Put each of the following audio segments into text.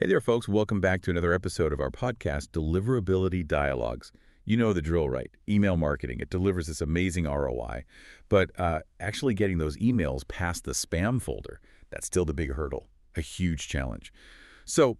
Hey there, folks. Welcome back to another episode of our podcast, Deliverability Dialogues. You know the drill, right? Email marketing. It delivers this amazing ROI. But actually getting those emails past the spam folder, that's still the big hurdle, a huge challenge. So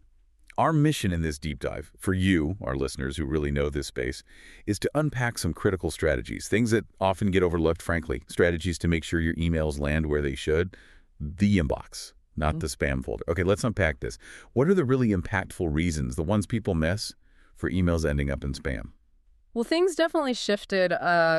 our mission in this deep dive, for you, our listeners who really know this space, is to unpack some critical strategies, things that often get overlooked, frankly, strategies to make sure your emails land where they should, the inbox, not the spam folder. Okay, let's unpack this. What are the really impactful reasons, the ones people miss, for emails ending up in spam? Well, things definitely shifted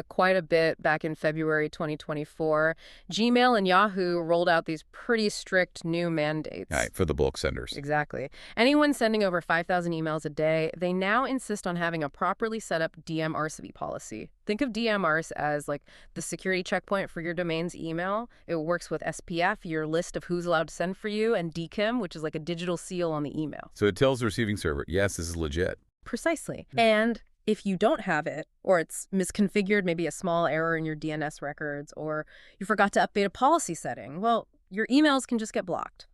quite a bit back in February 2024. Gmail and Yahoo rolled out these pretty strict new mandates. All right, for the bulk senders. Exactly. Anyone sending over 5,000 emails a day, they now insist on having a properly set up DMRCV policy. Think of DMRs as like the security checkpoint for your domain's email. It works with SPF, your list of who's allowed to send for you, and DKIM, which is like a digital seal on the email. So it tells the receiving server, yes, this is legit. Precisely. And if you don't have it, or it's misconfigured, maybe a small error in your DNS records, or you forgot to update a policy setting, well, your emails can just get blocked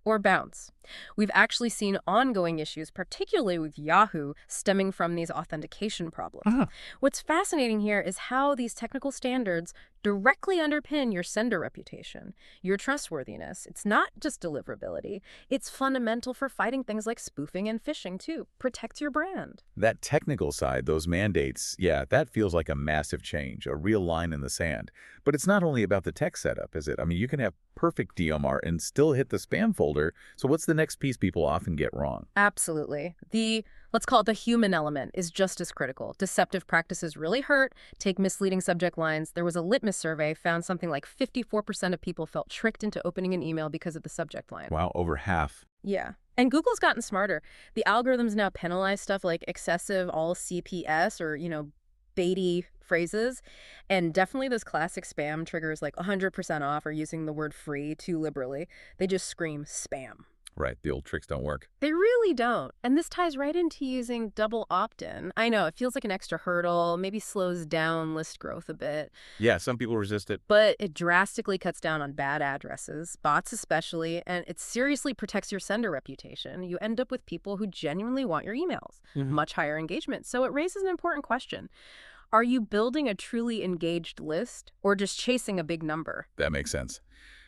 or bounce. We've actually seen ongoing issues, particularly with Yahoo, stemming from these authentication problems. What's fascinating here is how these technical standards directly underpin your sender reputation, your trustworthiness. It's not just deliverability. It's fundamental for fighting things like spoofing and phishing, too. Protects your brand. That technical side, those mandates, yeah, that feels like a massive change, a real line in the sand. But it's not only about the tech setup, is it? I mean, you can have perfect DMR and still hit the spam folder. So what's the next piece people often get wrong? Absolutely. Let's call it the human element, is just as critical. Deceptive practices really hurt. Take misleading subject lines. There was a litmus survey, found something like 54% of people felt tricked into opening an email because of the subject line. Wow, over half. Yeah. And Google's gotten smarter. The algorithms now penalize stuff like excessive all CPS or, baity phrases. And definitely those classic spam triggers like 100% off or using the word free too liberally. They just scream spam. Right, the old tricks don't work. They really don't. And this ties right into using double opt-in. I know, it feels like an extra hurdle, maybe slows down list growth a bit. Yeah, some people resist it. But it drastically cuts down on bad addresses, bots especially, and it seriously protects your sender reputation. You end up with people who genuinely want your emails, much higher engagement. So it raises an important question. Are you building a truly engaged list or just chasing a big number? That makes sense.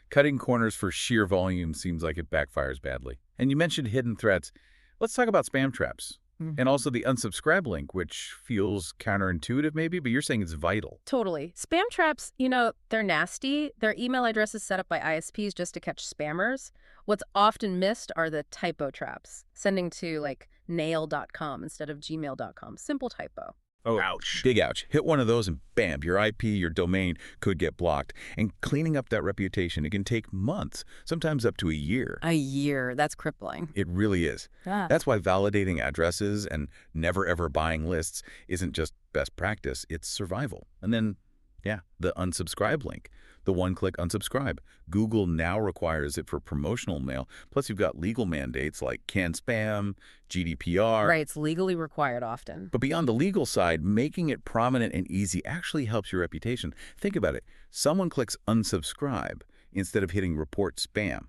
Cutting corners for sheer volume seems like it backfires badly. And you mentioned hidden threats. Let's talk about spam traps. And also the unsubscribe link, which feels counterintuitive maybe, but you're saying it's vital. Totally. Spam traps, they're nasty. Their email addresses set up by ISPs just to catch spammers. What's often missed are the typo traps, sending to like nail.com instead of gmail.com. Simple typo. Oh, ouch. Big ouch. Hit one of those and bam, your IP, your domain could get blocked. And cleaning up that reputation, it can take months, sometimes up to a year. A year. That's crippling. It really is. That's why validating addresses and never ever buying lists isn't just best practice, it's survival. And then, yeah, the unsubscribe link, the one-click unsubscribe. Google now requires it for promotional mail. Plus, you've got legal mandates like can spam, GDPR. Right, it's legally required often. But beyond the legal side, making it prominent and easy actually helps your reputation. Think about it. Someone clicks unsubscribe instead of hitting report spam.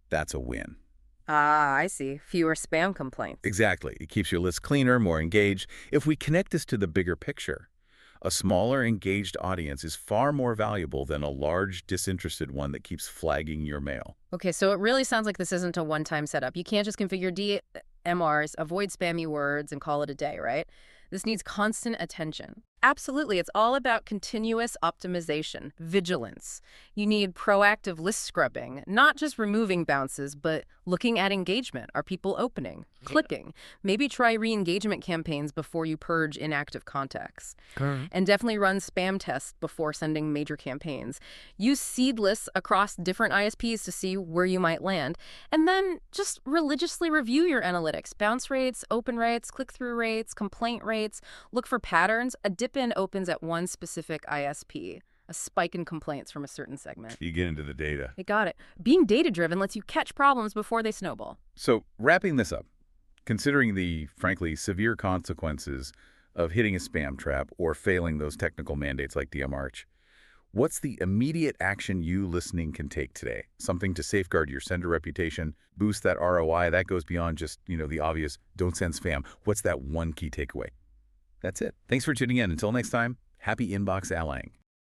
That's a win. Ah, I see. Fewer spam complaints. Exactly. It keeps your list cleaner, more engaged. If we connect this to the bigger picture, a smaller, engaged audience is far more valuable than a large, disinterested one that keeps flagging your mail. Okay, so it really sounds like this isn't a one-time setup. You can't just configure DMRs, avoid spammy words, and call it a day, right? This needs constant attention. Absolutely. It's all about continuous optimization, vigilance. You need proactive list scrubbing, not just removing bounces, but looking at engagement. Are people opening, clicking? Maybe try re-engagement campaigns before you purge inactive contacts. And definitely run spam tests before sending major campaigns. Use seed lists across different ISPs to see where you might land. And then just religiously review your analytics. Bounce rates, open rates, click-through rates, complaint rates. Look for patterns. A dip-in opens at one specific ISP. A spike in complaints from a certain segment. You get into the data. You got it. Being data-driven lets you catch problems before they snowball. So wrapping this up, considering the, frankly, severe consequences of hitting a spam trap or failing those technical mandates like DMARC, What's the immediate action you listening can take today? Something to safeguard your sender reputation, boost that ROI, that goes beyond just, the obvious, don't send spam. What's that one key takeaway? That's it. Thanks for tuning in. Until next time, happy inbox allying.